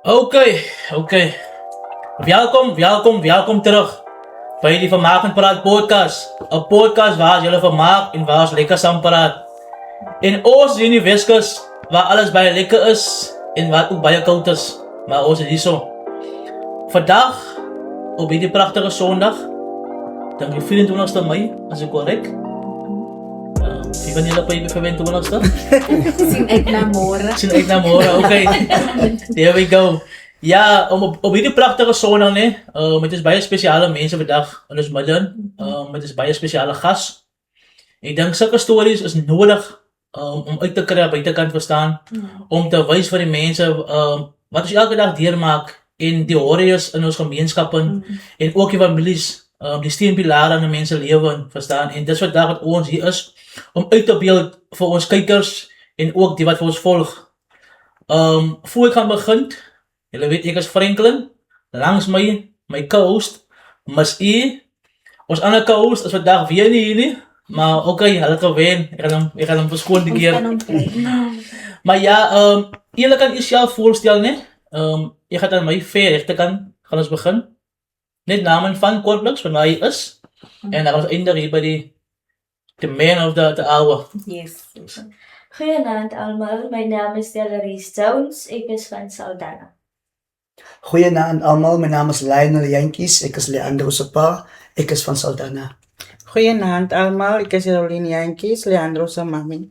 Oké. Welkom terug bij die Vermaak en Praat podcast. Een podcast waar jullie vermaak en waar ons lekker samen praat. In ons universum waar alles bij lekker is en waar ook bij koud is. Maar ons is niet zo. Vandaag, op die prachtige zondag, denk ik 24 mei, als ik correct. Wie van jullie op je 25ste? Sien uit na môre. Sien uit na môre, oké. There we go. Ja, op hierdie prachtige zondag, nee, met is baie speciale mensen vandaag in ons midden. Met is baie speciale gas. Ik denk zulke stories is nodig om uit te krijgen, bij te kan verstaan. Om te wijzen voor die mensen wat ons elke dag deurmaak. In die warriors in ons gemeenschappen. En ook die families, die steunpilaren in mensen leven, verstaan. En dat is vandaag wat ons hier is. Om uit te beelden voor ons kijkers en ook die wat voor ons volgt. Voor ik gaan beginnen, jullie weten, ik is Franklin. Langs mij, mijn co-host, Mas E. Ons andere co-host is vandaag weer niet hier. Maar oké, hij laat ween. Ik ga hem verschonen die keer. Maar ja, jullie kan jezelf voorstellen, nee? Je gaat aan mijn ver rechterkant gaan ons beginnen. Net namen van kortelijks, van waar hij is. En dan gaan we eindigen hier bij de man of the hour. Yes. Goeienaand allemaal, mijn naam is Delarice Jones, ik is van Saldanha. Goeienaand allemaal, mijn naam is Lionel Yankees, ik is Leandro Sapa, ik is van Saldanha. Goeienaand allemaal, ik is Caroline Yankees, Leandro Samami.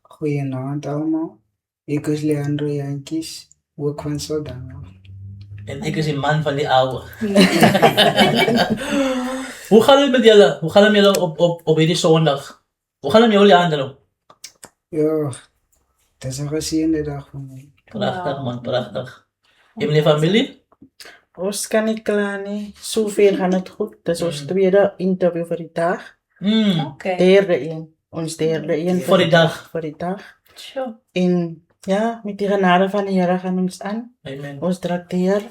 Goeienaand allemaal, ik is Leandro Yankees, ook van Saldanha. En ik is een man van die oude. Hoe gaat het met jullie? Hoe gaat het met jullie op deze zondag? Hoe gaat het met jullie anderen? Ja, het is een geziende dag voor mij. Prachtig man, prachtig. En meneer familie? Ons kan niet klaar, nee. Zoveel gaat het goed. Dat is ons tweede interview voor die dag. Oké. Derde één. Ons derde één Voor die dag. Voor die dag. Sure. En ja, met die genade van de Heer gaan ons aan. Amen. Ons trakteer.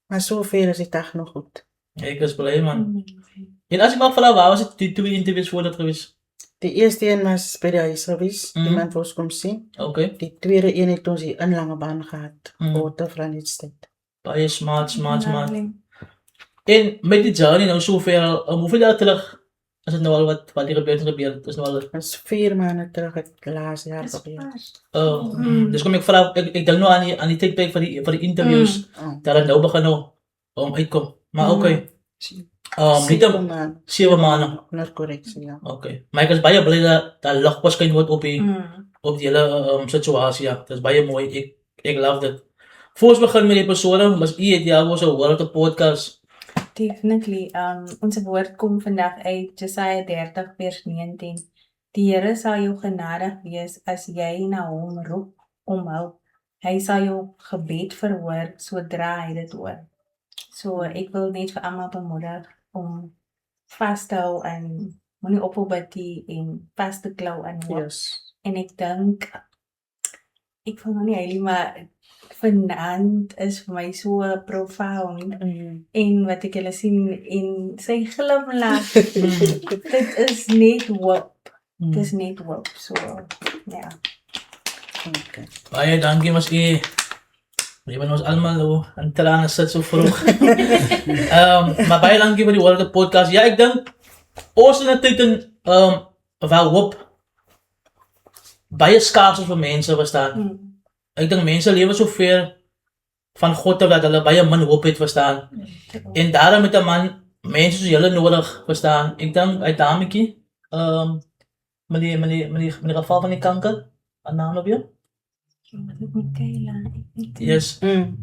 Maar zoveel is die dag nog goed. Ik is blij man. En als ik mag vragen, waar was het die twee interviews voor dat geweest? De eerste een was bij de huis geweest. Mhm. Iemand voor ons komt zien. Oké. Die tweede een heeft ons hier een lange baan gehad. Voor de Frans-tijd. Baie smart. En met die journey nou zoveel, hoeveel jaar terug is het nou al wat hier gebeurd? Het is nou al... Dat is 4 maanden terug het laatste jaar gebeurd. Dus kom ik vraag, ik denk nou aan die tijdperk voor die interviews. Dat het nou begint uitkomt. Maar oké. Niet een 7 maanden. Naar correctie, ja. Oké. Maar ik is baie blij dat licht pas kan worden op die hele situatie. Ja. Dat is baie mooi. Ik love het. Voor we beginnen met die episode, was ideaal was een woord op podcast. Definitely. Onze woord komt vandaag uit Jesaja 30 vers 19. Die Here sal jou genadig wees as jy na hom roep om hulp. Hy sal jou gebed verhoor sodra hy dit hoor. So ek wil net vir almal bemoedig om vas te hou en moenie ophou bid en vas te klou aan hoop. Yes. En ek dink ek voel nou nie heilig, maar vanaand is vir my so profound. En wat ek julle sien en sy glimlag. Dit is net hoop. Dit is net hoop. So ja. Okay. Baie dankie mas je. Je bent ons allemaal aan tranen zit zo vroeg. Maar baie dankie voor die woord op podcast. Ja, ik denk ons in een tijd waar hoop baie skaars is voor mensen verstaan. Ik denk mensen leven zoveel van God dat hulle baie min hoop het verstaan. En daarom met een man mensen zoals jullie nodig verstaan. Ik denk uit Damekie, meneer geval van die kanker, een naam op je? Yes.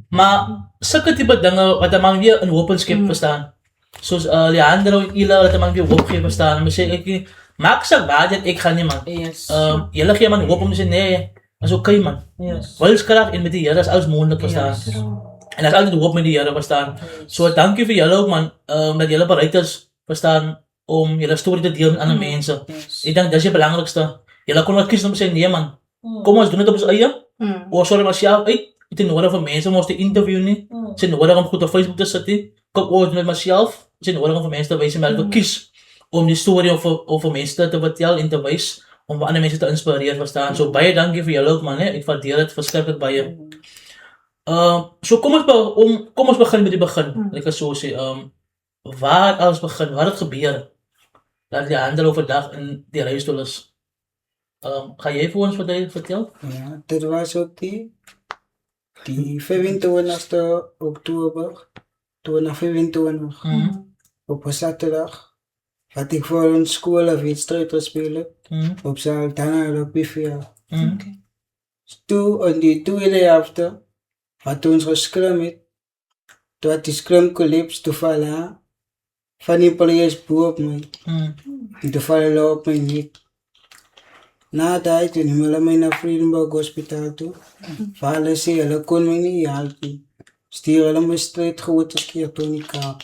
Maar zulke type dingen wat de man weer een hoop skip verstaan. Zoals Leandro en Ila, dat de man weer hoop geeft verstaan. Maar zeg ik, maak ze waar dat ik ga niet man. Yes. Jullie geven man hoop om te zeggen nee. Dat is oké man. Yes. Wilskracht en met die Heer, dat is alles mogelijk verstaan. Yes. En dat is altijd hoop met die Heer verstaan. So dank je voor jullie ook man, dat jullie bereid is verstaan om jullie story te delen met andere mensen. Yes. Ik denk dat is het belangrijkste. Jullie kunnen wel kiezen om te zeggen nee man. Kom ons doen het op ons eigen. Of sorry maar zelf uit. Het is nodig voor mensen om ons te interviewen. Het is nodig om goed op Facebook te zetten. Kom ooit met mezelf. Het is nodig om voor mensen te wijzen welke kies. Om die story over mensen te vertellen en te wijzen. Om andere mensen te inspireren, verstaan. So baie dankie vir julle ook man, hè. Ek waardeer dit verskriklik baie. So kom ons begin met die begin. Ek kan so sê, waar alles begin, waar het gebeur? Dat Leandro vandag in die reistool is. Ga jy vir ons vertel? Ja, dit was op die 25 oktober 2025 op een zaterdag. Wat ik voor een school of wedstrijd gespeeld heb op Saldanha rugbyveld. Toen in die tweede helft, wat ons gescrum het, toen had die scrum collapse toevallig van die players boven mij. En toevallig op mijn nek. Na dat toen hulle my na Vredenburg Hospitaal toe. Vir hulle sê hulle kon my nie help nie. Stuur hulle my straight gehoortekeer toe in die Kaap.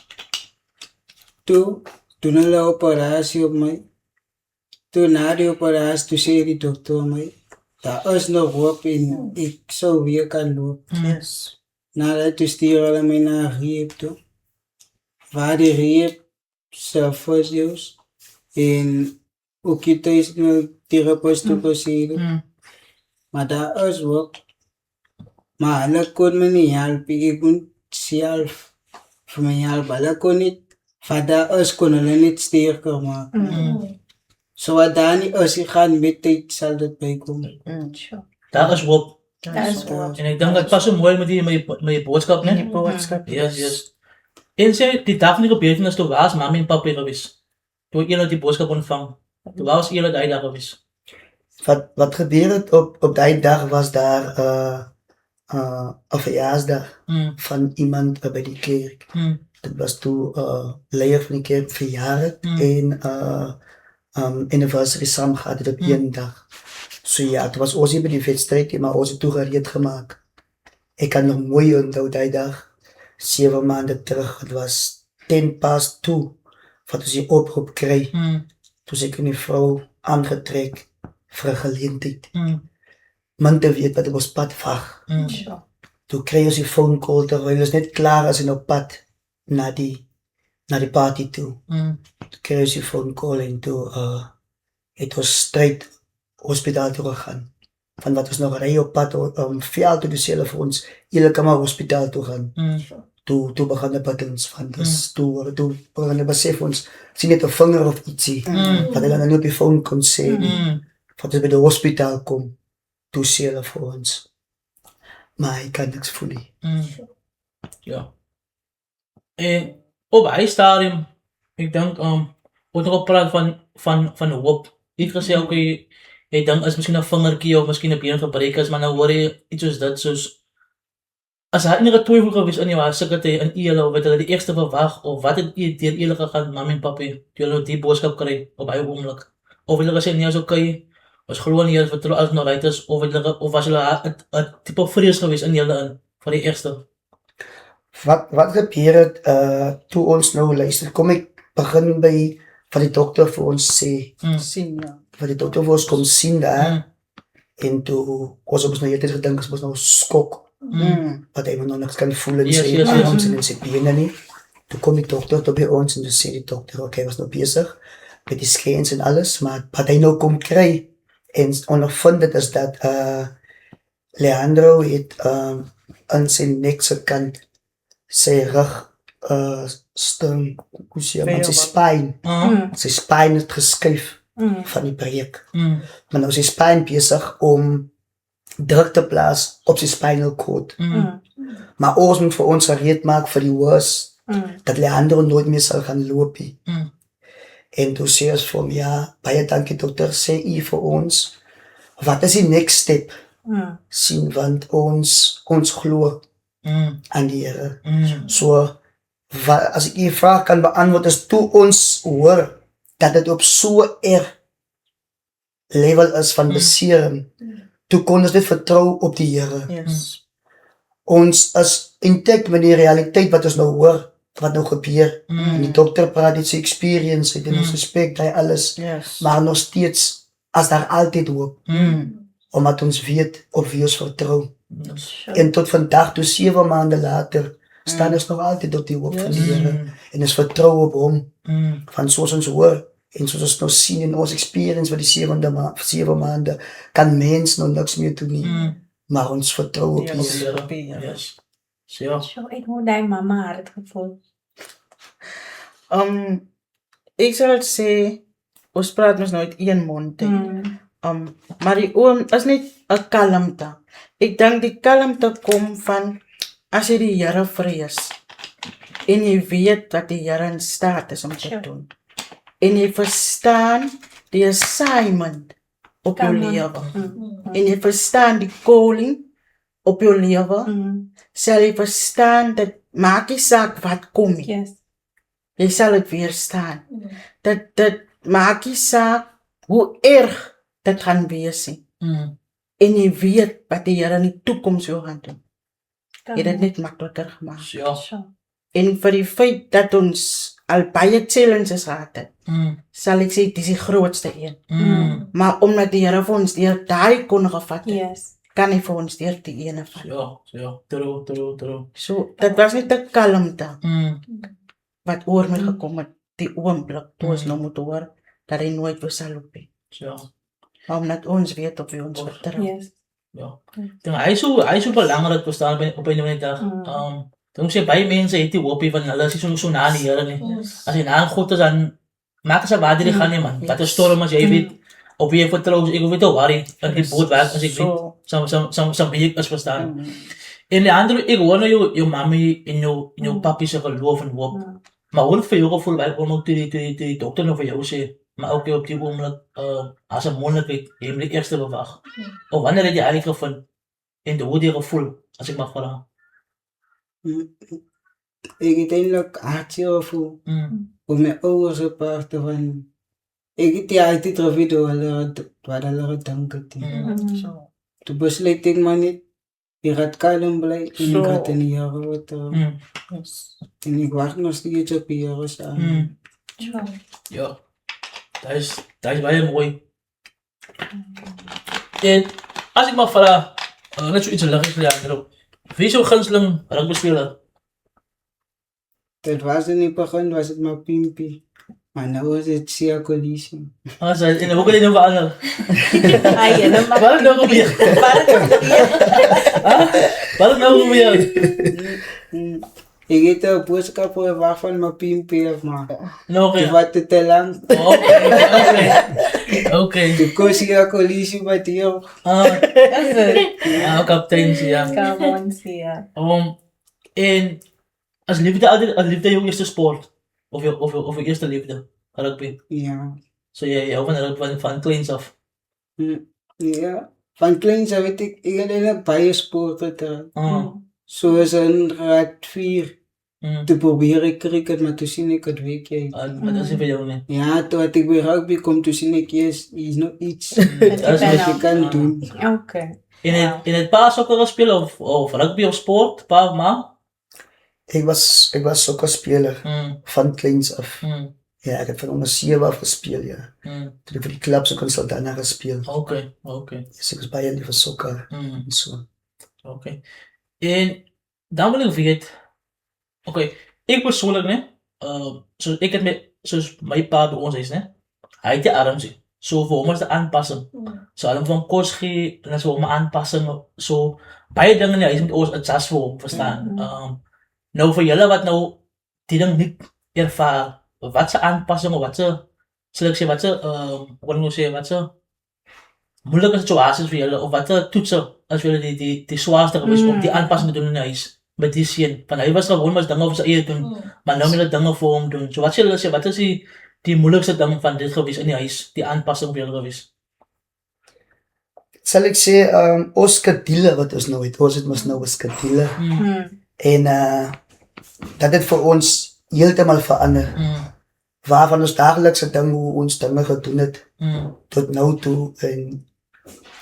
Toe doen hulle operasie op my. Toe na die operasie toe sê die dokter my, daar is nog hoop en ek sou weer kan loop. Yes. Nadat toe stuur hulle my na rehab toe. Waar die rehab se fysio's en ook die thuistherapeut toe gesê. Maar daar is ook. Maar hulle kon my nie help. Ek moet self vir my help. Hulle kon niet, van daar is kon hulle niet sterker maak. So wat daar nie is, ek gaan met tyd sal dit bykom. Daar is hoop. Dat is wel. En ek dink dit pas so mooi met die boodskap, né? Die boodskap. Yes. En sê, die dag van die gebeurtenis, toe was mama en papa gewees. Toe julle die boodskap ontvang. Toe was julle daai dag gewees. Wat gebeur het op die dag was daar 'n verjaarsdag van iemand by die kerk. Dit was toe leier van die kerk verjaar het en anniversary saam gehad het op een dag. So ja, het was ons hier by die wedstrijd, maar ons het toe gereed gemaak. Ek kan nog mooi onthou die dag, 7 maanden terug, het was 2:10, wat ons die oproep kry. Toe is ek in die vrou aangetrek vir 'n geleentheid. Man te weet wat op ons pad wag. Toe kry ons die phone call terwyl ons net klaar is en op pad na die party toe. Toe kry ons die phone call en toe het ons straight hospitaal toe gegaan. Van wat ons nog ry op pad veld toe, sê hulle vir ons, julle kan maar hospitaal toe gaan. Toe begin die buttons van dus toe begin die besef ons, sien net 'n vinger of ietsie, wat hulle nou op die phone kon sê, wat ons by die hospitaal kom, toe sê hulle vir ons, maar hy kan niks voel nie. Ja. En op hy stadium, ek dink, word nog gepraat van hoop. Jy het gesê, okay, jy dink is miskien 'n vingertjie of miskien 'n been gebreek is, maar nou hoor jy iets soos dit, soos as hy enige twyfel gewees in jou hartsekerte in julle, of het hulle die eerste verwag, of wat het deur julle gegaan, mama en papi, toe julle die boodskap kry op hy oomblik? Of het hulle gesê, nee, is okay, ons glo in Here, vertrou alles nou right is, of was hulle 'n tipe vrees gewees in julle vir die eerste? Wat gebeur het, toe ons nou luister, kom ek begin by wat die dokter vir ons sê, Sien, ja. wat die dokter vir ons kom sien daar, en toe, ons het ons nou eerder gedink, ons nou skok, wat hy nog niks kan voel in sy arms en in sy bene nie. Toe kom die dokter toe by ons en toe sê die dokter, okay, was nou besig met die scans en alles, maar wat hy nou kom kry, en ondervind het is dat Leandro het in sy nekse kant sy rug sy spine het geskuif van die breek. Maar nou sy spine besig om druk te plaas op sy spinal cord. Maar ons moet vir ons gereed maak vir die worst, dat Leandro nooit meer sal gaan loop nie. En toe sê ons vir hom, ja, baie dankie dokter, sê u vir ons, wat is die next step? Sien, want ons glo aan die Here. So, as ek die vraag kan beantwoord, is toe ons hoor, dat het op so level is van besering, toe kon ons dit vertrou op die Here. Yes. Ons is intact met die realiteit wat ons nou hoor, wat nou gebeur. En die dokter praat dit sy experience, het in ons respect, hy alles, Yes. maar nog steeds, as daar altyd hoop, omdat ons weet op wie ons vertrou. En tot vandag, toe 7 maanden later, staan ons nog altyd op die hoop van die Here, en ons vertrou op hom, van soos ons hoor, en soos ons nou sien in ons experience, wat die 7 maanden, kan mens nou niks meer doen nie. maar ons vertrou op Ja, die Yes. op die Here. Yes. So ja. So, ek hoe die mama hart gevoel. Ek sal sê, ons praat mos nooit een mond, hè. Mm. Maar die oom is net 'n kalmte. Ek dink die kalmte kom van as jy die Here vrees en jy weet dat die Here in staat is om te Sure. doen. En jy verstaan die assignment op jou Come on. lewe. Mm. En jy verstaan die calling op jou lewe. Mm. Sal jy verstaan dat maak nie saak wat kom nie. Yes. Jy sal dit weerstaan. Dat maak nie saak hoe erg dit gaan wees nie. En jy weet wat die Here in die toekoms jou gaan doen. Jy het dit net makliker gemaak. So ja. So. En vir die feit dat ons al baie challenges gehad het, sal ek sê dis die grootste een. Maar omdat die Here vir ons deur daai kon gevat het, Yes. kan hy vir ons deur die ene vat. So ja. True. So, dit was net 'n kalmte wat oor my gekom het, die oomblik toe ons nou moet hoor dat hy nooit weer sal loop nie. So ja. Maar omdat ons weet op wie ons vertrou. Yes. Ja. Dink hy so belangrik verstaan op 'n manier dag. Dink sê baie mense het die hoop van hulle is so na die Here nie. As jy na God is dan maak as waar jy gaan nie man. Wat 'n storm as jy weet op wie jy vertrou, ek weet hoe worry dat die boot werk as ek weet some big is verstaan. En die ander ek hoor nou jou mami en jou papi se geloof en hoop. Maar hoe vir jou gevoel wel om die dokter nou vir jou sê maar ook op die oomblik as 'n moontlikheid jy moet eers bewag. Of wanneer het jy eigenlijk gevind en hoe jy gevoel as ek mag vra. Ek het eintlik hartseer gevoel op my ouers se part van ek het die altyd geweet wat hulle gedink het. So. Toe besluit ek maar net ek gaat kalm bly en So. ek gaat in die Here vertrou. Yes. En ek wag nog steeds op die Here se aan. Ja. Dat is baie mooi. En as ek mag vra, net so iets liggies vir die ander. Wie is jou gunsteling rugbyspeler? Dit was in die begin was dit maar Pimpie. Maar nou is dit Sia Collision. As en hoe kan jy nou verander? Ai, hulle maak. Wat het nou gebeur? Wat het nou gebeur? Ek het 'n boodskap verwag van my Pimpie af maar. Nou Dit oké. was te lang. Okay. Toe koos Sia Collision by die Kaptein ja. Come on, Sia. En as liefde jou eerste sport of jou eerste liefde rugby. Ja. So jy hou van rugby van kleins af. Ja. Van kleins af weet ek het eintlik baie sporte gedaan. Soos in graad 4 te probeer ek cricket, maar toe sien ek het weet jy. Wat is vir jou nie? Ja, toe het ek by rugby kom, toe sien ek is nog iets Dat is wat jy kan doen. Okay. En het pa sokker gespeel of rugby of sport, pa, ma? Ik was sokkerspeler van kleins af. Ja, ik heb van onder 7 af gespeeld, ja. Toen ik voor die clubs ook in Saldanha gespeeld. Okay. Dus ik was bij jullie van sokker en zo. Okay. En dan wil ek weet, okay, ek persoonlik ne, so ek het met soos my pa by ons is ne, hy het die arms nie. So vir hom is die aanpassing. So hulle van kos gee en as vir hom 'n aanpassing, so baie dinge nie, hy is met ons adjust vir hom, verstaan. Nou vir julle wat nou die ding nie ervaar, wat se aanpassing of wat se sal ek sê wat se wat se moeilike situasies vir julle of wat se toetse as vir julle die swaarste gewees om die aanpassing te doen in die huis met die seun. Want hy was gewoon maar dinge op sy eie doen, maar nou moet hulle dinge vir hom doen. So wat sê julle sê, wat is die moeilikste ding van dit gewees in die huis, die aanpassing vir julle gewees? Zal ik zeggen, ons skedule wat ons nou het, ons het ons nou een skedule. En dat het voor ons heeltemal verander. Waarvan ons dagelijkse dingen, hoe ons dingen gedoen het, tot nou toe. En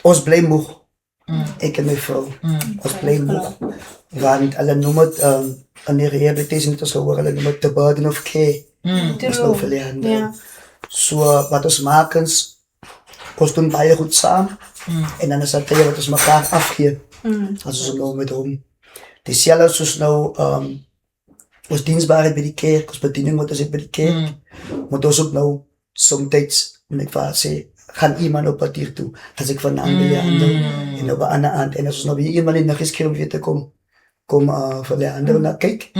ons blij moeg. Ik en mijn vrouw. Ons blij moeg. Want hulle noem het, in die rehabilitatie het ons gehoor, hulle noem het the burden of care. Dat is nou veel handen. Ja. So, wat ons maken, ons doen baie goed samen. En dan is dat wat ons mekaar afgeven. Als ons nou met hom. Dieselfde soos nou, ons dienstbaarheid by die kerk, ons bediening wat ons het by die kerk, moet ons ook nou, somtijds, moet ek vir haar sê, gaan iemand op pad hier toe. As ek vanaand by Leander en op 'n ander aand en as ons nou weer iemand in die naggeskerm weer te kom vir Leander na kyk,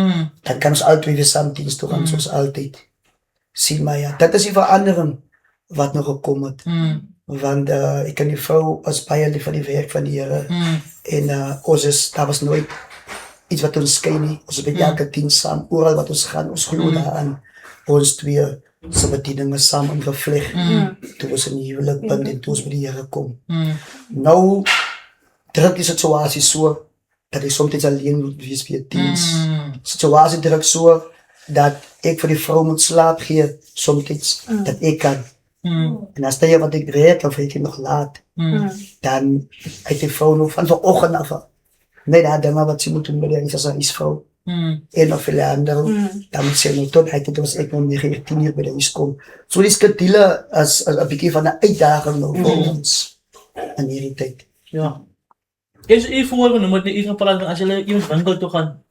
dan kan ons altyd weer saam diens toe gaan soos altyd. Sien maar ja, dit is die verandering wat nog gekom het. Want ek en die vrou was baie lief van die werk van die Here en daar was nooit iets wat ons skei nie. Ons het met elke diens saam, oral wat ons gaan, ons glo daaraan. Ons twee se bedieninge saam ingevleg. Toe ons in die huwelik bind en toe ons by die Here kom. Nou druk die situasie so dat ek soms alleen moet wees vir 'n diens. Situasie druk so dat ek vir die vrou moet slaap gee soms dat ek kan. En as jy wat ek werk of ek nog laat, dan het die vrou nog van vanoggend af. Nee, dat dinge wat sy moet doen by die huisvrou. En of hulle ander, dan moet sy nou tot uit ons ek nou 19 uur by die huis kom. So die skedule as 'n bietjie van 'n uitdaging nou vir ons in hierdie tyd. Ja. Is u voorgenoem met u gaan praat as julle iemand winkel toe gaan?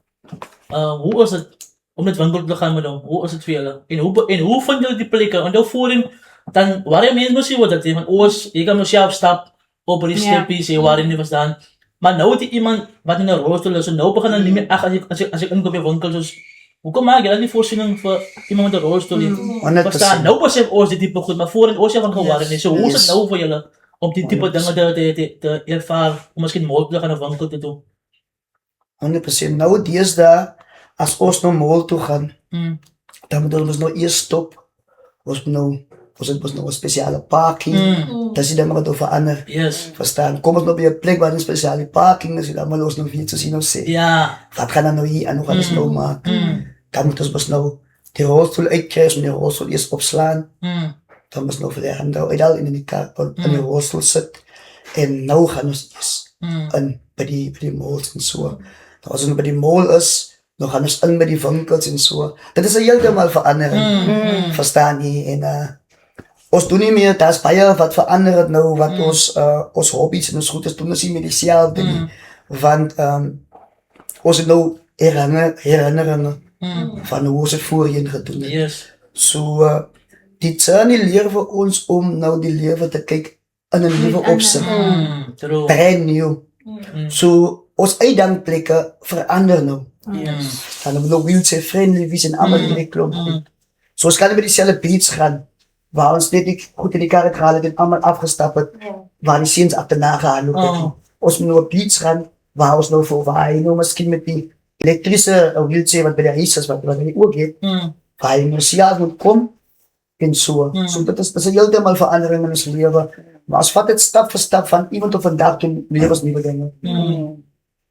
Hoe is dit om met winkel te gaan met hom? Hoe is dit vir julle? En hoe vind julle die plekke? Want nou voorheen dan waar mense mos jy wat dit van oos, jy kan myself stap op die steppies hier waarin jy was dan. Maar nou het jy iemand wat in 'n rolstoel is en nou begin dan nie meer as ek inkoop by winkels soos hoekom maak jy dan nie voorsiening vir iemand met 'n rolstoel nie? Verstaan, nou besef ons dit tipe goed, maar voorheen ons het van gewaar nie. So hoe is dit nou vir julle om die tipe dinge te ervaar, om miskien mall te gaan of winkel te doen? 100%. Nou deesdae as ons nou mall toe gaan, dan moet ons nou eers stop. Ons het nou 'n spesiale parking. Dis die ding wat oor verander. Yes. Verstaan? Kom ons nou by 'n plek waar 'n spesiale parking is, dan moet ons nou weer te sien of sê. Ja. Wat gaan dan nou hier en hoe gaan ons nou maak? Dan moet ons nou die rolstoel uitkry, en die rolstoel eers opslaan. Dan moet ons nou vir die hande uithaal en in die kar in die rolstoel sit. En nou gaan ons eers in by die malls en so. Nou as ons by die mall is, dan gaan ons in by die winkels en so. Dit is 'n heeltemal verandering. Verstaan jy? En ons doen nie meer, daar's baie wat verander het nou, wat ons hobbies en ons goedes doen ons nie meer dieselfde nie. Want ons het nou herinneringe van hoe ons het voorheen gedoen het. Yes. So, die journey leer vir ons om nou die lewe te kyk in 'n nuwe opsig. True. Brand new. So, ons uitdankplekke verander nou. Yes. Dan moet ook wheelchair friendly wees en allemaal hierdie klomp goed. So ons kan nie by dieselfde beats gaan, waar ons net nie goed in die karret gehaal het en allemaal afgestap het, waar die seens achterna gehaal het. Ons moet nou op beats gaan, waar ons nou voor, waar hy nou miskien met die elektrische wheelchair wat by die huis is, wat hy ook het, waar hy nou self moet kom, en so. So dit is 'n heeltemal verandering in ons lewe. Maar ons vat dit stap vir stap van iemand op vandag toe lewens nuwe dinge.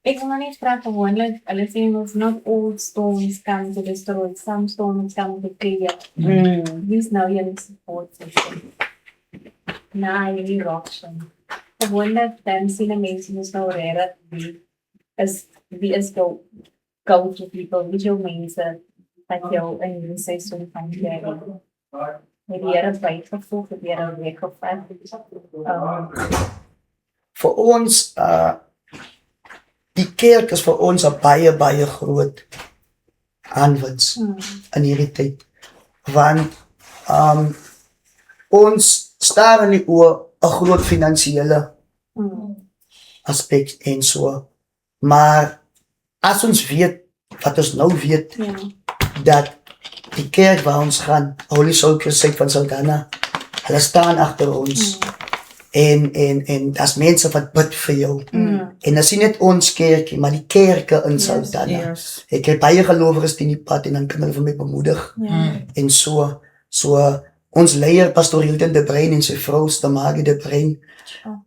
Ek wil nou net vra gewoonlik, hulle sê ons not all storms come to destroy, some storms come to clear. Wie nou julle support system? Na hierdie reaction. Gewoonlik dan sien die mense mos nou regtig wie is go-to people, wie jou mense wat jou in die seisoen van die met die Here bygevoeg, het die Here weggevat. Vir ons, die kerk is vir ons 'n baie groot aanwinst in hierdie tyd. Want ons staar in die oë 'n groot finansiële aspek en so. Maar as ons weet, wat ons nou weet, dat die kerk waar ons gaan, Holy Soul Crusade van Saldanha, hulle staan agter ons. En daar's mense wat bid vir jou. En dat is nie net ons kerkie, maar die kerke in Saldanha. Ek het baie gelowiges teen die pad en dan kan hulle vir my bemoedig. En so ons leier pastoor Hilton de Bruin en sy vrou Stamagi de Bruin,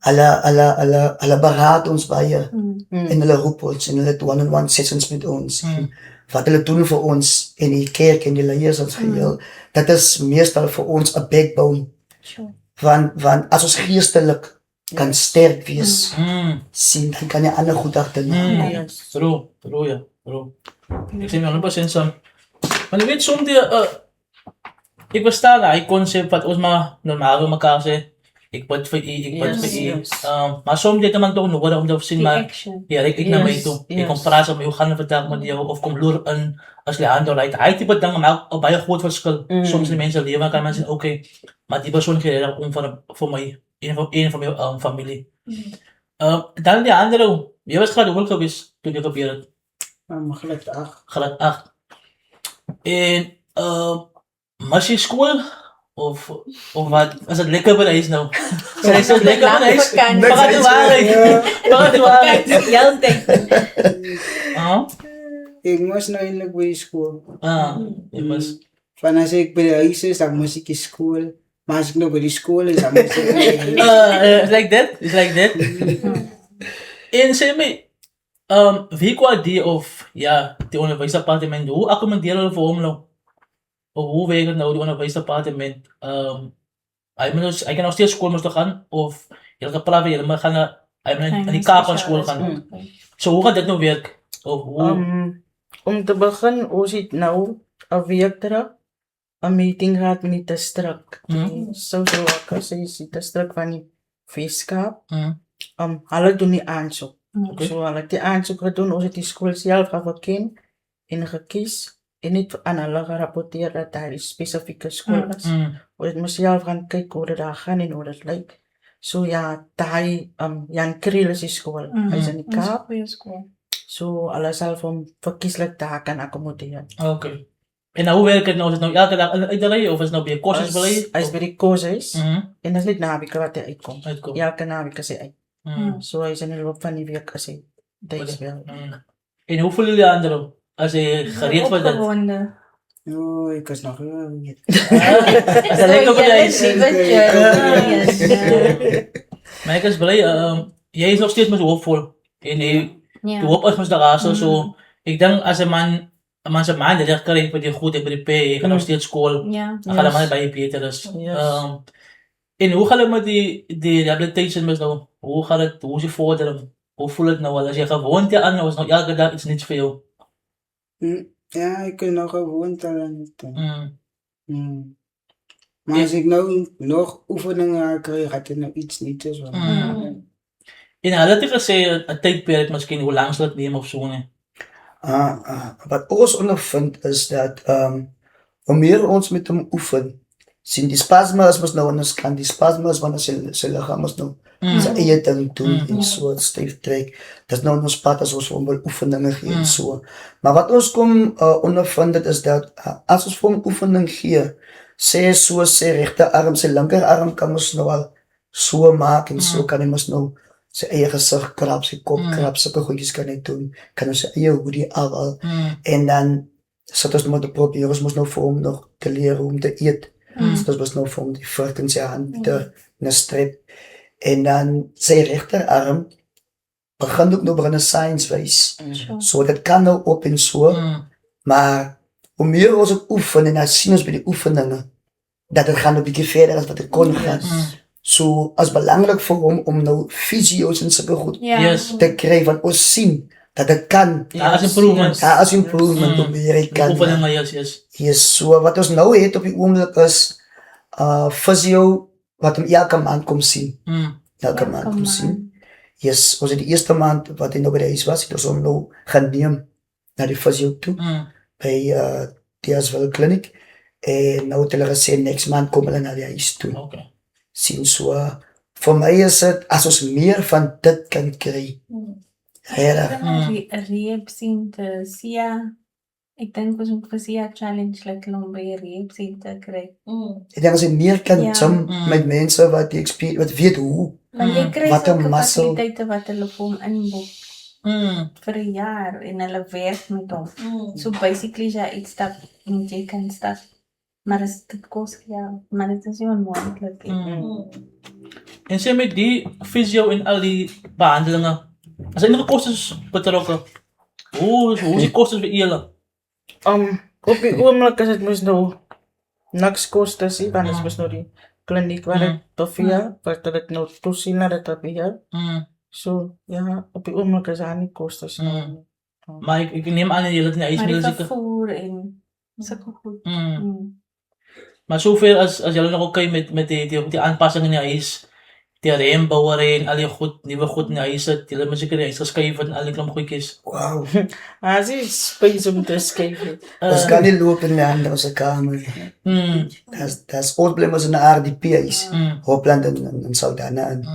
hulle beraad ons baie en hulle roep ons en hulle het one-on-one sessions met ons. Wat hulle doen vir ons en die kerk en die leiers as geheel, dat is meestal vir ons 'n backbone. Want as ons geestelik kan sterk wees, sien, dan kan jy ander goed agterna. True, ja. Ek sê my 100% saam. Maar jy weet soms ek verstaan daai konsep wat ons maar normaal met mekaar sê. ik bid vir u, ek bid Yes, vir u. yes. Maar soms dit man toch nodig om te sien Die maar action. ja, ek na my Yes, toe. Ek yes. kom praat met jou, gaan vandag met jou of kom loer in as Leandro right. Hy tipe ding maak 'n baie groot verskil. Soms in mense lewe kan mense okay, maar die persoon gee reg om vir my een van my familie. Dan die ander, jy was graad hoeveel gewees toe dit gebeur het? Graad 8. Graad 8. En mas jy skool of wat? Is dit lekker by huis nou? Sy is so lekker by huis. Vakansie. Pak die waarheid. Pak die waarheid. Heeltyd. Ik moest nou eindelijk bij school. Jy mas. Van als ik bij de huis is, dan moest ik in school. Maar als ik nog bij de school is, dan moest ik naar It's like that. It's like that. En sê my, wie kwa die of ja, die onderwysdepartement, hoe akkommodeer hulle vir hom nou? Of hoe werk dit nou die onderwysdepartement? Hy kan nog steeds skool moes toe gaan of jy gepraat jy moet gaan hy moet in die Kaap aan skool gaan. So hoe gaan dit nou werk? Of hoe? Om te begin, ons het nou 'n week terug 'n meeting gehad met die distrik. Social workers is die distrik van die Weskaap. Hulle doen die aansoek. So hulle het die aansoek gedoen, ons het die skool self geken en gekies en net aan hulle gerapporteer dat daar 'n spesifieke skool is. Ons het myself gaan kyk hoe dit daar gaan en hoe dit lyk. So ja, daai Jan Kriel is die skool. Hy is in die Kaap. Goeie skool. So hulle sal hom verkieslik daar kan akkommodeer. Okay. En nou hoe werk dit nou? Is dit nou elke dag uitry of is dit nou by 'n kursus bly? Hy is by die kursus Mhm. en dit is net naweek wat hy uitkom. Uitkom. Elke naweek is hy uit. So hy is in die loop van die week as hy tyd wel. En hoe voel jullie ander as jy gereed vir dit? Opgewonde. Oh, ik was nog wel niet. Is dit lekker by huis? Maar ek is bly, jy is nog steeds met hoopvol en jy die hoop is mos daar so. Ek dink as 'n man se mind reg kry vir die goed en vir die pay, jy gaan nog steeds skool. Ja. Dan gaan hulle baie beter is. Yes. En hoe gaan dit met die rehabilitation mos nou? Hoe gaan dit? Hoe is die vordering? Hoe voel dit nou as jy gewoond aan nou is nog elke dag iets niets vir jou? Ja, ik kan nog gewoon aan het. Maar als ik nou nog oefeningen krijg, gaat het nou iets niet zo. En hulle het nie gesê 'n tydperk miskien hoe lank sal dit neem of so nie. Wat ons ondervind is dat hoe meer ons met hom oefen, sien die spasmes mos nou aan ons kant, die spasmes wanneer sy liggaam mos nou sy eie ding doen en so styf trek. Dis nou ons pad as ons vir hom wil oefeninge gee en so. Maar wat ons kom ondervind dit is dat as ons vir hom oefening gee, sê so sy regterarm, sy linkerarm kan ons nou al so maak en so kan hy mos nou sy eie gesig krap, sy kop krap, sulke goedjies kan hy doen, kan ons sy eie hoodie afhaal. En dan sit ons nou maar te probeer, ons moet nou vir hom nog te leer hoe om te eet. So ons moet nou vir hom die vrug in sy hand weer na strip. En dan sy regterarm begin ook nou begin science wys. So dit kan nou op en so, maar hoe meer ons het oefen en dan sien ons by die oefeninge, dat het gaan 'n bietjie verder as wat het kon gaan. So as belangrik vir hom om nou fisio's en sulke goed Yes. te kry van ons sien dat dit kan. Ja, as improvement. Ja, as improvement op die hy kan. Oefeninge, yes. Yes, so wat ons nou het op die oomblik is fisio wat hom elke maand kom sien. Elke maand kom sien. Yes, ons het die eerste maand wat hy nou by die huis was, het ons hom nou gaan neem na die fisio toe by die Aswell Clinic. En nou het hulle gesê next maand kom hulle na die huis toe. Okay. Sien so, vir my is dit as ons meer van dit kan kry. Reep sien te Sia. Ek dink ons moet vir Sia challenge like om by reep sien te kry. Ek dink as jy meer kan jam met mense wat die experience, wat weet hoe. Want jy kry Wat 'n sulke muscle. fasiliteite wat hulle vir hom inboek vir 'n jaar en hulle werk met hom. So basically as jy iets stap, moet jy kan stap. Maar dit kos geld, maar dit is nie onmoontlik nie. En sê met die fisio en al die behandelinge, as enige kostes betrokke, hoe is die kostes vir julle? Op die oomblik is dit mos nou niks kostes nie, want dit is mos nou die kliniek waar dit beveel, wat dit nou toesien dat dit beveel. So ja, op die oomblik is daar nie kostes nie. Maar ek neem aan julle het nie Maar die huismiddels seker. vervoer en sulke goed. Maar sover as julle nog okay met die aanpassing in die huis die rembouwer en al die goed, nuwe goed in die huis het. Hulle moet seker die huis geskuif het en al die klomp goedjies. Wauw. As jy space om te skryf het. Ons kan niet lopen in de andere onze kamer. Dat is ons blijven in de RDP's. Hopland en Saldanha. En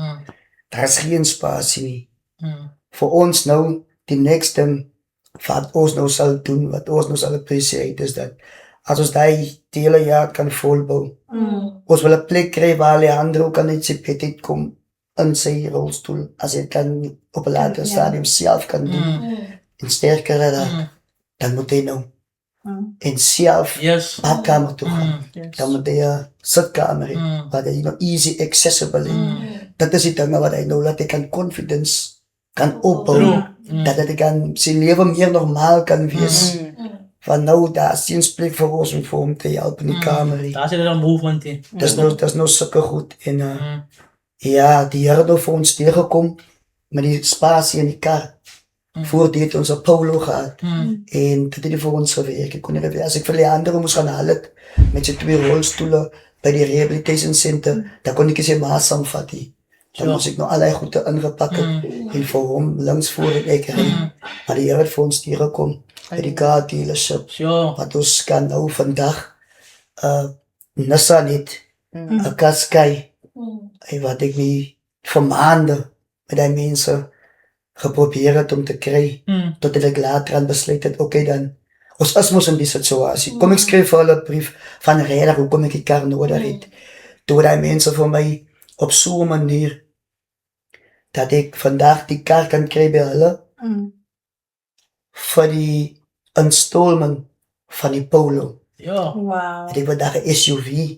daar is geen spatie nie. Voor ons nou, die next ding, wat ons nou zal doen, wat ons nou zal appreciëren, is dat als ons die hele jaar kan volbouwen, ons wil een plek krijgen waar Leandro kan uit zijn bed uitkomen in zijn rolstoel, als hij het kan op een later stadium zelf kan doen, en sterker dan moet hij nou en zelf Yes. badkamer toe gaan. Yes. Dan moet hij een zitkamer in, waar hij nou easy accessible is. Dat is die dingen wat hij nou laat, hij kan confidence kan opbouwen. Dat hij kan zijn leven meer normaal kan wees. Van nou, daar is geen plek voor ons om voor hem te helpen in die kamer. Daar zit er een movement in. Dat is nou super goed. En ja, die Heer heeft voor ons tegengekomen met die spatie in die kar. Voor die heeft onze Paulo gehad. En dat heeft hij voor ons gewerkt. Ik kon niet als ik voor Leandro moest gaan halen met zijn 2 rolstoelen bij die rehabilitation center, dan kon ik eens helemaal samenvatten. Dan moest ik nog allerlei goede ingepakken. En voor hem langs voor en ik rijden. Maar die Heer heeft voor ons tegengekomen bij die car dealership. Sure. Wat ons kan nou vandaag Nissa niet, Kaskai, wat ik niet voor maanden met die mensen geprobeerd heb om te krijgen, tot ik later aan besluit heb, oké dan, ons is mos in die situatie. Kom ik schrijf voor een brief van redder, hoe kom ik die kar nodig heb. Door die mensen voor mij op zo'n manier, dat ik vandaag die kar kan krijgen bij hulle, voor die installment van die Polo. Ja. Wow. En ik wil daar een SUV.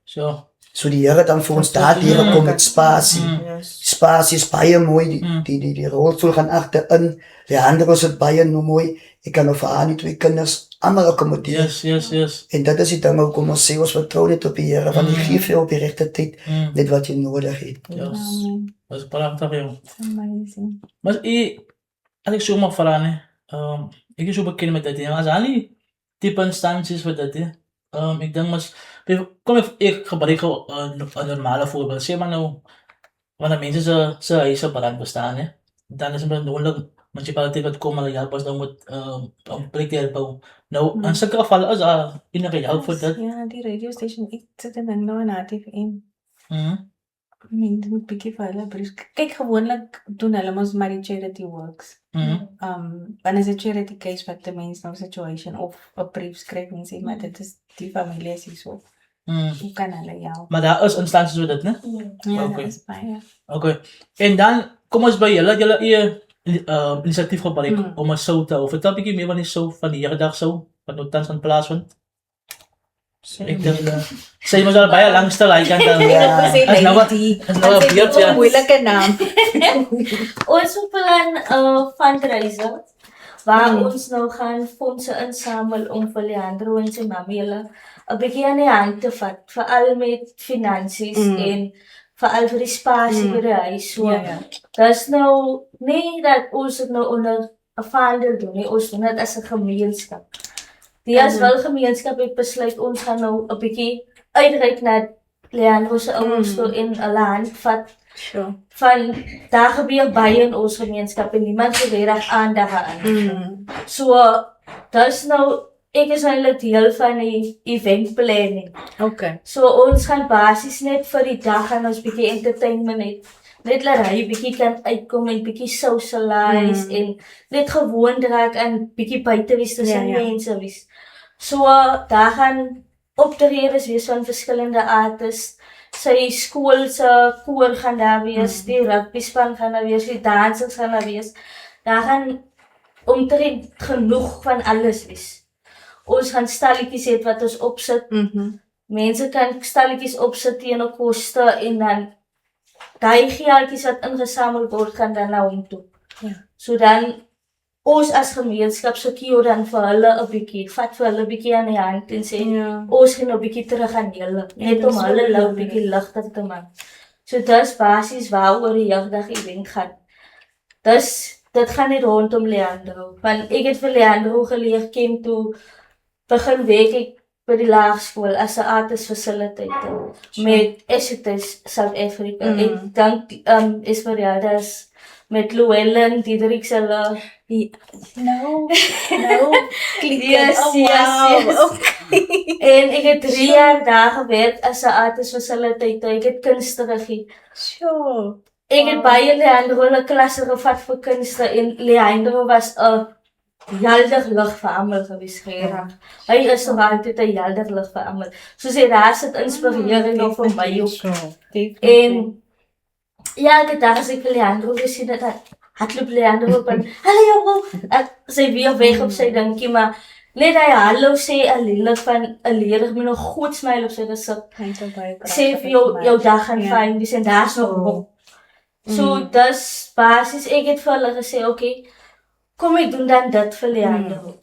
Zo. So die Here dan vir ons daar kom met spasie. Yes. Spasie is baie mooi, die rolstoel gaan agterin. Leandro is dit baie nou mooi. Ek kan nou vir haar nie 2 kinders almal akkommodeer. Yes. En dit is die ding ook om ons sê, ons vertrou net op die Here, want hy gee vir jou op die regte tyd net wat jy nodig het. Yes. Amen. Dat is prachtig, joh. Amazing. Maar als ik zo mag vragen, ik is zo bekend met dat, maar zijn die type instanties voor dat, ik denk maar, kom ik gebruik een normale voorbeeld, zeg maar nou, wanneer mensen ze huizen brand bestaan, dan is het nodig, municipaliteit wat komen, ja, pas dan moet een plek herbouwen. Nou, in zulke gevallen is er enige help voor dat. Ja, die radio station, ek sit en dink nou aan ATFM. Mense moet bietjie vir hulle brief. Kyk, gewoonlik doen hulle mos maar die charity works. Wanneer is 'n charity case wat die mens nou situation of 'n brief skryf en sê, maar dit is die familie is hier so. Hoe kan hulle help? Maar daar is instanties voor dat, ne? Ja, Oké. dat is baie. Oké. En dan, kom ons bij jullie initiatief gebruiken om een show te houden. Vertel een beetje meer van die show, van die Herendag show, wat nu thans aan plaatsvindt. Ik denk, zij moet al bijna lang stil, hij kan dan... Is nou wat, is nou een beeld, ja. Moeilike naam. Ons beplan 'n fundraiser waar ons nou gaan fondse insamel om vir Leandro en sy mamma hulle 'n bietjie aan die hand te vat, veral met finansies en veral vir die spasie by die huis. So, Ja. dis nou nie dat ons dit nou onder 'n funder doen nie, ons doen dit as 'n gemeenskap. Die as wel gemeenskap het besluit ons gaan nou 'n bietjie uitreik na Leandro se ouers toe en hulle hand vat. Sure. Van daar gebeur baie in ons gemeenskap en niemand gee regtig aandag aan. So dis nou ek is eintlik deel van die event planning. Okay. So ons gaan basies net vir die dag en ons bietjie entertainment net laat hy bietjie kan uitkom en bietjie socialize en net gewoon raak en bietjie buite wees tussen mense wees. So daar gaan optredes wees van verskillende artists. Sy skool se koor gaan daar wees, die rugbyspan gaan daar wees, die dansers gaan daar wees. Daar gaan omtrent genoeg van alles wees. Ons gaan stalletjies hê wat ons opsit. Mense kan stalletjies opsit teen 'n koste en dan daai geldjies wat ingesamel word gaan dan na hom toe. So dan ons as gemeenskap secure dan vir hulle 'n bietjie, vat vir hulle 'n bietjie aan die hand en sê ons gaan 'n bietjie terug aan julle, net om hulle lou bietjie ligter te maak. So dis basies waaroor die Herendag event gaan. Dit gaan nie rondom Leandro, want ek het vir Leandro geleer ken toe begin week ek by die laagskool as 'n arts facilitator met Esites South Africa. Ek dink Esmeralda's met Llewellyn Diedericks hulle. Nou, klik Yes, oh, yes, wow. yes. En ek het 3 jaar daar gewerk as 'n arts facilitator. Ek het kunstregie. Sure. Ek het baie Leandro hulle klasse gevat vir kunste en Leandro was 'n helder lig vir almal gewees, regtig. Hy is nog altyd 'n helder lig vir almal. Soos hy daar sit inspirering nog vir my ook. En ja, ek het daar as ek vir Leandro gesien dat hardloop Leandro op en hallo, sy weer weg op sy dinkie, maar net hy hallo sê alleen van 'n leerder met 'n groot smile op sy gesig. Sê vir jou dag gaan fyn wees en daar's nog hoop. So dis basies ek het vir hulle gesê, okay, kom ek doen dan dit vir Leandro.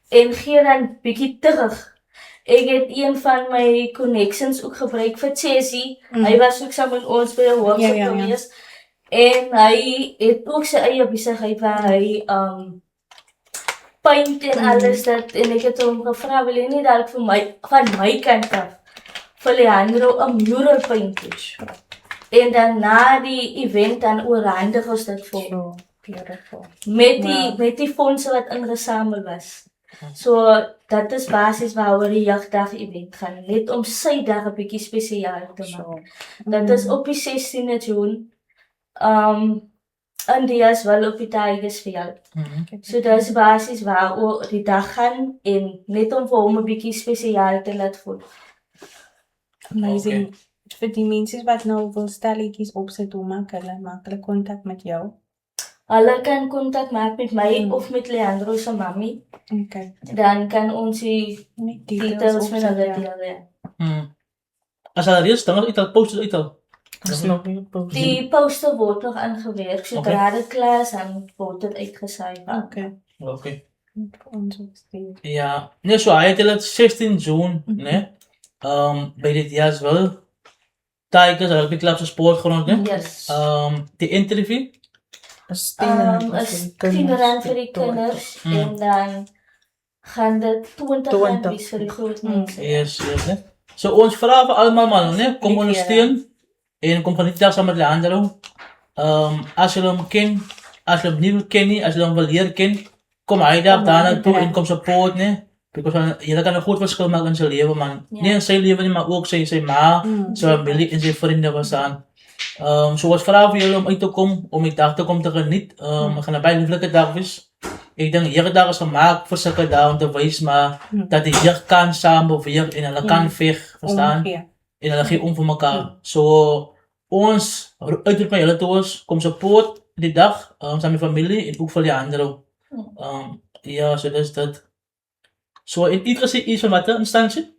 En gee dan bietjie terug. Ek het een van my connections ook gebruik vir Chessie. Hy was ook saam met ons by 'n workshop gewees. En hy het ook sy eie besigheid waar hy paint en alles dat en ek het hom gevra wil jy nie dalk vir my van my kant af vir Leandro 'n mural painting. En dan na die event dan oorhandig ons dit vir hom. Met die fondse wat ingesamel was. So dat is basies waaroor die jagdag event gaan. Net om sy dag 'n bietjie spesiaal te maak. Dat is op die 16de June. In die wel op die Tigersveld. So dat is basies waaroor die dag gaan en net om vir hom 'n bietjie spesiaal te laat voel. Amazing. Vir die mense wat nou wil stelletjies opsit, hoe maak hulle maklik kontak met jou? Hulle kan kontak maak met my of met Leandro se mami. Okay. Dan kan ons die details met hulle deel. As hulle reeds dan uit al post uit al. Die poster word nog aangewerk. Sodra dit klaar is, dan word dit uitgesaai. Okay. Ons ook stuur. Ja, nee, so hy het hulle 16 June, né? By dit jaar wel. Tigers Rugby Club se sportgrond, né? Yes. Die interview Is 10 rand vir die kinders en dan gaan dit 20 rand wees vir die groot mense. Yes, né? So ons vra vir almal man, né? Kom ondersteun en kom geniet daar saam met Leandro. As jy hom ken, as jy hom nie ken nie, as jy hom wil leer ken, kom hy daar naartoe en kom support, né? Because jy kan 'n groot verskil maak in sy lewe man. Nie in sy lewe nie, maar ook sy ma, sy familie en sy vriende was aan. So ons vra vir julle om uit te kom, om die dag te kom te geniet. Ek gaan 'n baie lieflike dag wees. Ek dink hierdie dag is gemaak vir sulke dae om te wys maar dat die jeug kan saam beweeg en hulle kan veg, verstaan? En hulle gee om vir mekaar. So ons uitroep my julle toe ons kom support die dag saam met familie en ook vir die ander. Ja, so dis dit. So het jy gesê iets van watter instansie?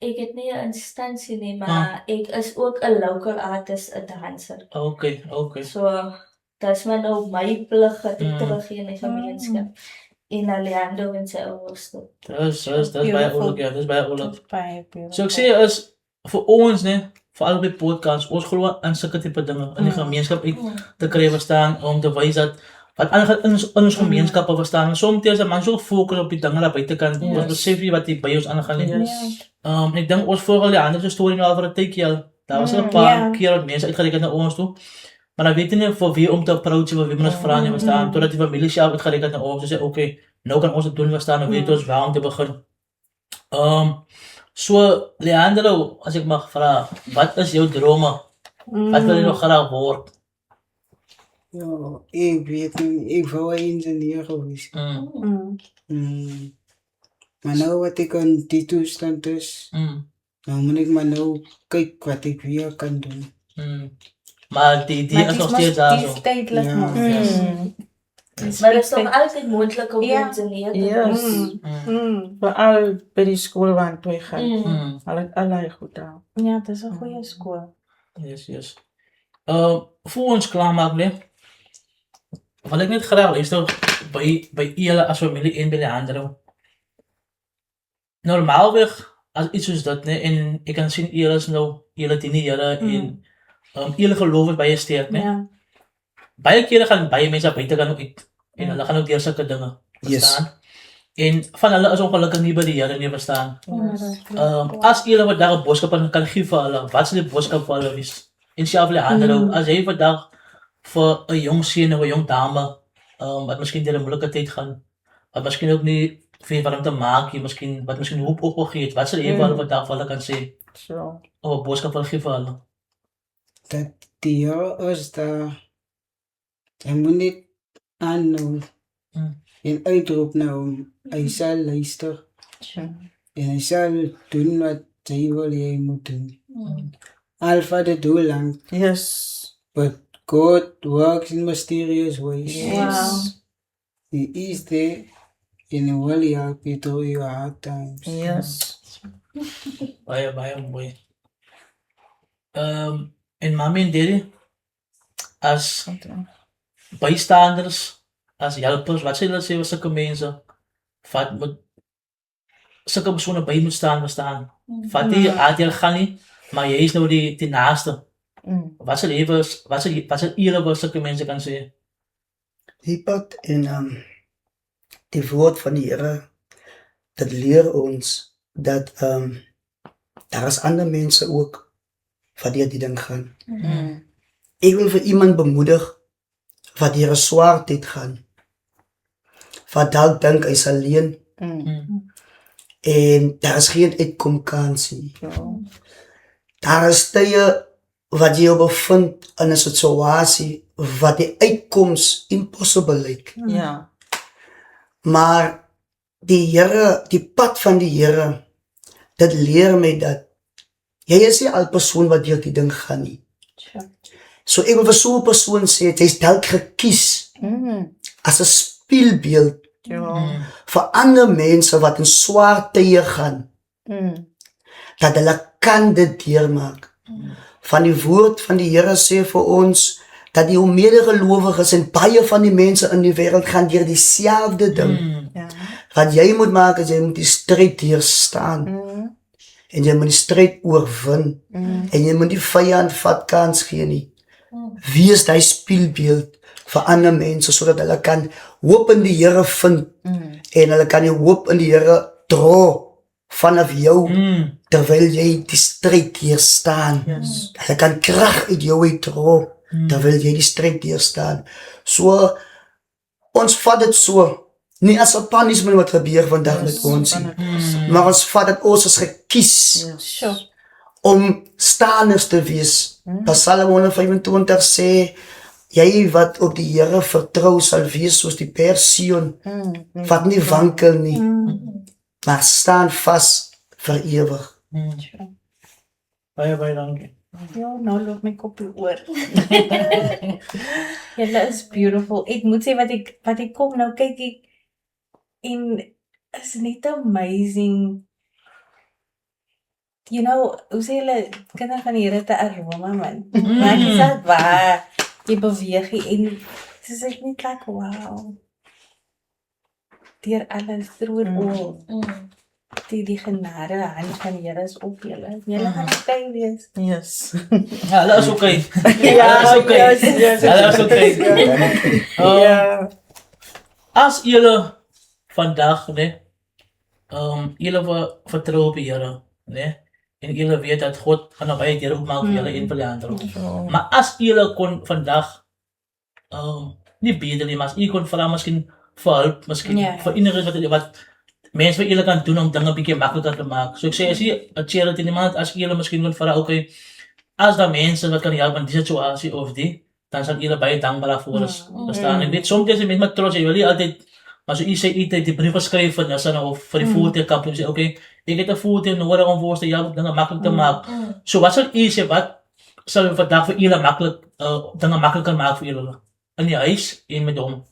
Ek het nie 'n instansie nie, maar ek is ook 'n local artist, 'n danser. Okay. So dis maar nou my plig dat ek teruggee in die gemeenskap. En Leandro en sy ouers toe. Dis baie oulik, ja, dis baie oulik. Baie So ek sê is vir ons, né, vir al die podcasts, ons glo in sulke tipe dinge in die gemeenskap uit te kry verstaan om te wys dat wat aangaan in ons gemeenskappe verstaan. Soms is man so fokus op die dinge daar buitekant. Ons besef nie wat hier by ons aangaan nie. Ek dink ons volg al die ander storie nou al vir 'n tydjie al. Daar was 'n paar keer wat mense uitgereik na ons toe. Maar dan weet jy nie vir wie om te approach, vir wie moet ons vra nie verstaan. Totdat die familie self uitgereik na ons sê, okay, nou kan ons dit doen verstaan, nou weet ons waar om te begin. So Leandro, as ek mag vra, wat is jou drome? Wat wil jy nog graag word? Ja, ek weet nie, ek wou 'n ingenieur gewees. Maar nou wat ek aan die toestand is, nou moet ek maar nou kyk wat ek weer kan doen. Maar die is nog steeds daar Die zo. is tijdelijk Ja. nog. Maar dit is nog altyd moontlik om ingenieur te Yes. Veral by die skool waar toe gaan. Hulle allerlei goed daar. Ja, dat is een goede school. Yes. Voor ons klaarmaak, nee. Wat ek net graag luister by julle as familie en by die ander. Normaalweg as iets soos dit, nee, en ek kan sien julle is nou julle dien die Here en julle geloof is baie sterk, nee. Ja. Baie kere gaan baie mense buite kan uit en hulle gaan ook deur sulke dinge. Yes. Verstaan? En van hulle is ongelukkig nie by die Here nie, verstaan. As julle vandag 'n boodskap kan gee vir hulle, wat sal die boodskap vir hulle wees? En self Leandro, as jy vandag vir 'n jong seun of 'n jong dame, wat miskien deur 'n moeilike tyd gaan, wat miskien ook nie weet wat om te maak nie, wat miskien hoop opgegee het, wat sal jy vir hulle vandag vir hulle kan sê? So. Of 'n boodskap wil gee vir hulle? Dat die Here is daar. Jy moet net aanhou en uitroep na hom. Hy sal luister en hy sal doen wat hy wil jy moet doen. Alpha the do lang, Yes. but God works in mysterious ways. Yes. He is there and he will help you through your hard times. Yes. Baie mooi. En mami en daddy, as bystanders, as helpers, wat sê julle sê vir sulke mense? Wat moet sulke persone by moet staan? Wat die aardeel gaan nie, maar jy is nou die naaste. Wat sal julle vir sulke mense kan sê? Die pad en die woord van die Here, dit leer ons dat daar is ander mense ook wat deur die ding gaan. Ek wil vir iemand bemoedig wat deur 'n swaar tyd gaan. Wat dalk dink hy's alleen en daar is geen uitkomkans nie. Daar is tye wat jy jou bevind in 'n situasie wat die uitkoms impossible lyk. Ja. Maar die Here, die pad van die Here, dit leer my dat jy is nie al persoon wat deur die ding gaan nie. So ek wil vir so 'n persoon sê, jy's dalk gekies as 'n spieelbeeld vir ander mense wat in swaar tye gaan, dat hulle kan dit deurmaak. Van die woord van die Here sê vir ons dat die medegelowiges en baie van die mense in die wêreld gaan deur dieselfde ding. Wat jy moet maak is jy moet die stryd deurstaan. En jy moet die stryd oorwin. En jy moet die vyand vat kans gee nie. Wees daai spieelbeeld vir ander mense sodat hulle kan hoop in die Here vind en hulle kan die hoop in die Here dra vanaf jou terwyl jy die stryd deurstaan. Hulle kan krag uit jou uit dra terwyl jy die stryd deurstaan. So ons vat dit so nie as 'n punishment wat gebeur vandag met ons nie, maar ons vat dat ons is gekies om staanders te wees. Psalm 125 sê, jy wat op die Here vertrou sal wees soos die Persion, wat nie wankel nie, maar staan vas vir ewig. Baie dankie. Ja, nou loop my kop oor. Julle is beautiful. Ek moet sê wat ek kom nou kyk ek en is net amazing. You know, hoe sê julle kinders van die Here te aroma man. Maar ek sê waar jy beweeg en dis ek net like wow. Deur alles through it all. Die genade hand van die Here is op julle. Julle gaan okay wees. Yes. Ja, hulle is okay. Ja, Hulle is okay. yes. Hulle is okay. Ja. As julle vandag, julle vertrou op die Here, en julle weet dat God gaan baie deur oopmaak vir julle en vir die ander. Maar as julle kon vandag nie beter nie, maar as julle kon vra miskien vir hulp, miskien vir enige wat mense wat julle kan doen om dinge bietjie makliker te maak. So ek sê as jy 'n charity iemand, as julle miskien wil vra, okay, as daar mense wat kan help in die situasie of die, dan sal julle baie dankbaar daarvoor is. Verstaan? Ek weet soms is mense met trots, jy wil nie altyd, maar so jy sê jy die brief geskryf van as nou vir die voertuigkamp, jy sê okay, ek het 'n voertuig nodig om vir ons te help dinge maklik te maak. So wat sal jy sê, wat sal vandag vir julle maklik dinge makliker maak vir julle in die huis en met hom?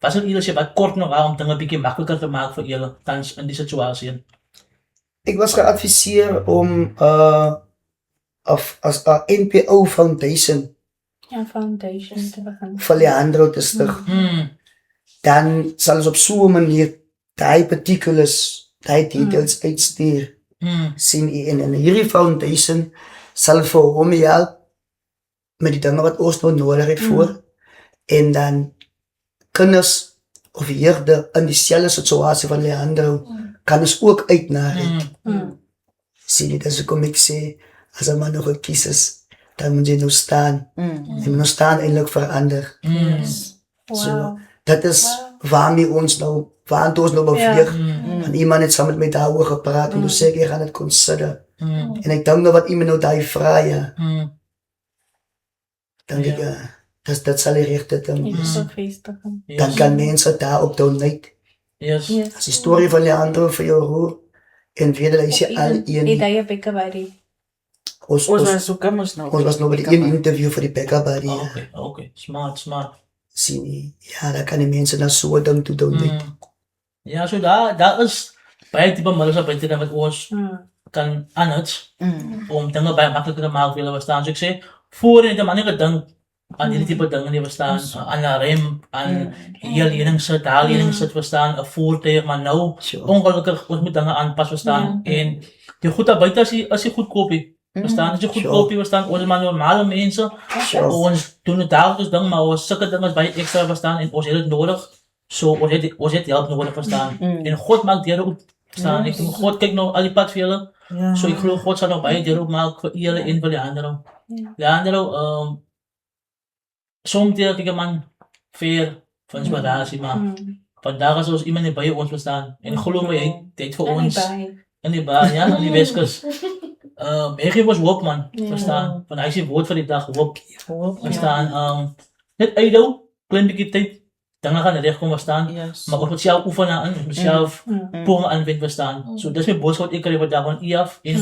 Wat sal julle sê wat kort nog om dinge bietjie makliker te maak vir julle tans in die situasie? Ek was geadviseer om as 'n NPO Foundation Ja, foundation te begin. vir Leandro te stig. Dan sal ons op so 'n manier daai particulars, daai details uitstuur. Sien jy in hierdie foundation sal vir hom help met die dinge wat ons nou nodig het voor. En dan kinders of jeugd in diezelfde situasie van Leandro, kan ons ook uitnagen. Zie je, dat is ook om ik zei, als een man nog gekies is, dan moet je nog staan. Je moet nog staan eindelijk veranderen. So, dat is waarmee ons nou, waar ons nou beweeg. En iemand heeft samen met mij daarover gepraat, en toen zei ik, je gaat het consideren. En ik denk nou wat iemand nou daar vraagt, denk ik, dat zal je recht doen. Dan kan mensen daar op donate. Yes. Als die story van Leandro voor jou hoor, en weet dat is je al Het een, is bekke buddy. ons Ons was nog bij die een interview voor die Pekka Buddy. Oké. Smart. Zie je, ja, dan kan die mensen naar zo'n ding toe donate. Ja, so daar is baie tipe middels op internet wat ons kan aanhut om dinge baie makliker te maak vir hulle verstaan. So ek sê, voor het 'n man nie gedink aan hierdie tipe dinge nie verstaan, aan 'n rem, aan hier leningsit, daar leningsit verstaan, 'n voertuig, maar nou ongelukkig ons moet dinge aanpas verstaan en die goed daar buite as jy goedkoopie verstaan, as jy goedkoopie verstaan, ons is maar normale mense, ons doen het dagelijks ding, maar ons sulke dinge is baie extra verstaan en ons het dit nodig. So ons het help nodig verstaan. En God maak deur ook verstaan. Ek dink God kyk nou al die pad vir julle. So ek glo God sal nog baie deur ook maak vir julle en vir Leandro. Leandro, soms kyk 'n man vir inspirasie maar vandag is ons iemand by ons verstaan. En glo my hy het vir ons in die baan, ja, in die Weskus. Hy gee ons hoop man, verstaan. Van hy sê woord vir die dag hoop. Verstaan. Net uitdou, klein bietjie tyd. Dinge gaan regkom verstaan, maar ons moet self oefen aan, ons moet self ponge aanwend verstaan. So dis my boodskap ek kry wat daarvan u af en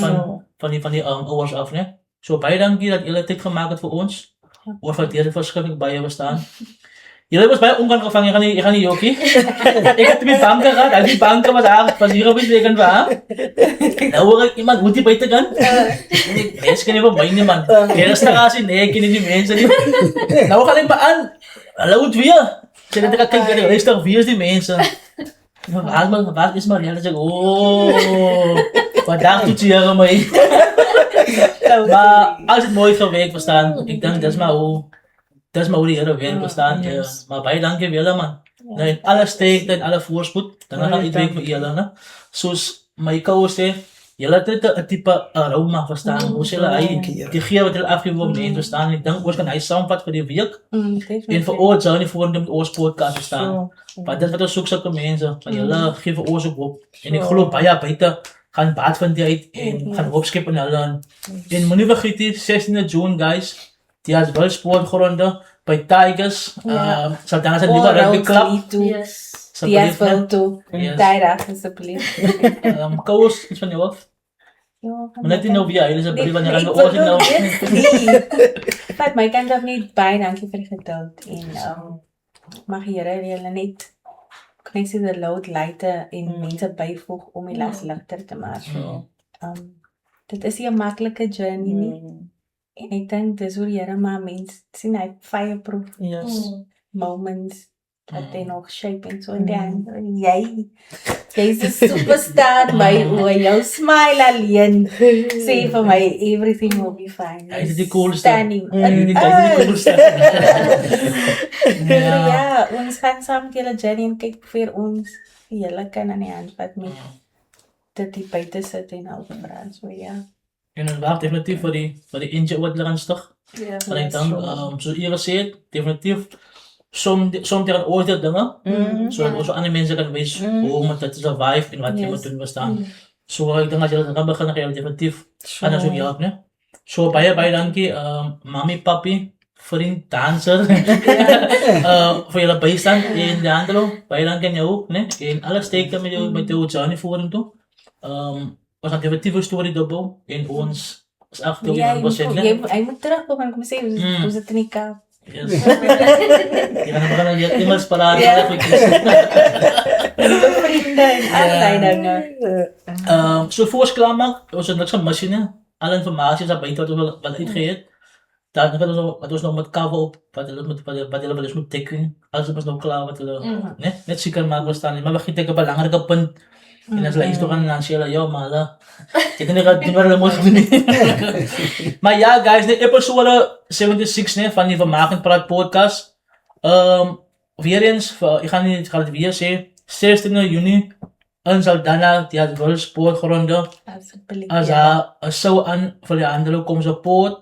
van die ouers af, né? So baie dankie dat julle tyd gemaak het vir ons. Ons waardeer dit verskriklik baie verstaan. Julle was baie ongevang, ek gaan nie jokie. Ek het met banke gehad, al die banke was daar, was hier op die weekend waar. Nou hoor ek iemand moet die buite gaan. Mens kan nie vir my nie man. Restaurasie, nee, ek ken nie die mense nie. Nou gaan ek maar aan. Hallo het weer. Sê net ek kyk by die restaurant, wie is die mense? Wat is maar net ek, wat dacht toe hier my? Maar als het mooi gewerkt verstaan, ek dink dis maar hoe die Here werk verstaan. Maar baie dankie vir julle man. Nou in alle sterkte en alle voorspoed, dan gaan dit werk vir julle, né? Soos my kou sê, julle het 'n tipe aroma verstaan. Hoe sê hulle die geur wat hulle afgewoon mense verstaan. Ek dink ons kan hy saamvat vir die week. En vir ons journey vorentoe met ons podcast verstaan. Want dit wat ons soek sulke mense, van julle gee vir ons ook hoop. En ek glo baie buite gaan baat van die uit en gaan hoop skep in hulle. En moenie vergeet nie 16de June guys, die as wel sportgronde by Tigers. Sal dan as 'n nuwe rugby club. Die as wel toe. Vrydag asseblief. Kous iets van jou af. Maar net nie nou wie hy is op die wanneer hulle oor nou. Vat my kant af net baie dankie vir die geduld en mag die Here julle net knesie die load leite en mense byvoeg om die las ligter te maak. Dit is nie 'n maklike journey nie. En ek dink dis hoe die Here maar mense sien hy fireproof moments dat hy nog shape en so en dan jy's 'n superstar my oor jou smile alleen sê vir my everything will be fine. Hy is die coolste. Hy is die coolste. Ja, ons gaan saam julle journey en kyk vir ons julle kan aan die hand vat met dit die buite sit en help vra so ja. En ons wag definitief vir die inje wat hulle gaan stig. Maar ek dink soos jy gesê het, definitief soms tegen oordeel dinge. So ander mense kan wys hoe om dit te survive en wat jy moet doen verstaan. So ek dink as jy dan begin gaan definitief anders ook help, né? So baie dankie mami, papi, vriend, danser vir julle bystand en Leandro, baie dankie aan jou ook, né? En alles sterkte met jou journey vorentoe. Ons gaan definitief 'n storie dubbel en ons is agter Ja, 100%, né? hy moet terugkom en kom sê ons het in die Kaap. Yes. Jy gaan maar net iemand spaar Vriende en allerlei dinge. So voor klaar maak, ons het niks van masjiene. Alle informatie is daar buite wat ons wat uitgegee het. Dan wat ons nog met cover op, wat hulle wel eens moet teken. Alles is nog klaar wat hulle net seker maak verstaan. Maar begin ek op 'n belangrike punt. En as hulle iets toe gaan dan sê hulle, ja maar hulle ek dink dat doen wat hulle moet doen. Maar ja guys, die episode 76 van die Vermaak en Praat podcast. weer eens, ik ga het weer zeggen, 16 juni, in Saldanha, die had wel sportgronden. Als hij zo aan voor de anderen komt support,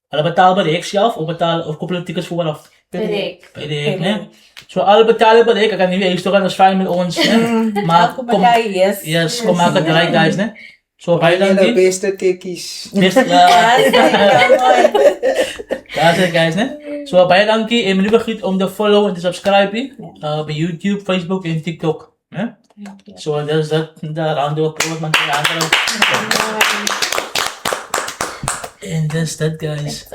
alle betaalbaar ik zelf, of koppelen tickets vooraf. Direk. Bij de hek, né? So, alle betalen bij de hek, ik kan niet weer toch anders fijn met ons, né? Maar kom, yes, kom maken draai guys, né? So, bij De dankie. beste tikkies. Best, ja, daar zijn guys, né? So, bij dankie en niet vergeet om te follow en te subscriben bij YouTube, Facebook en TikTok, né? So, dat is dat, daar aan de promoot man tegen anderen. En dat is dat, guys.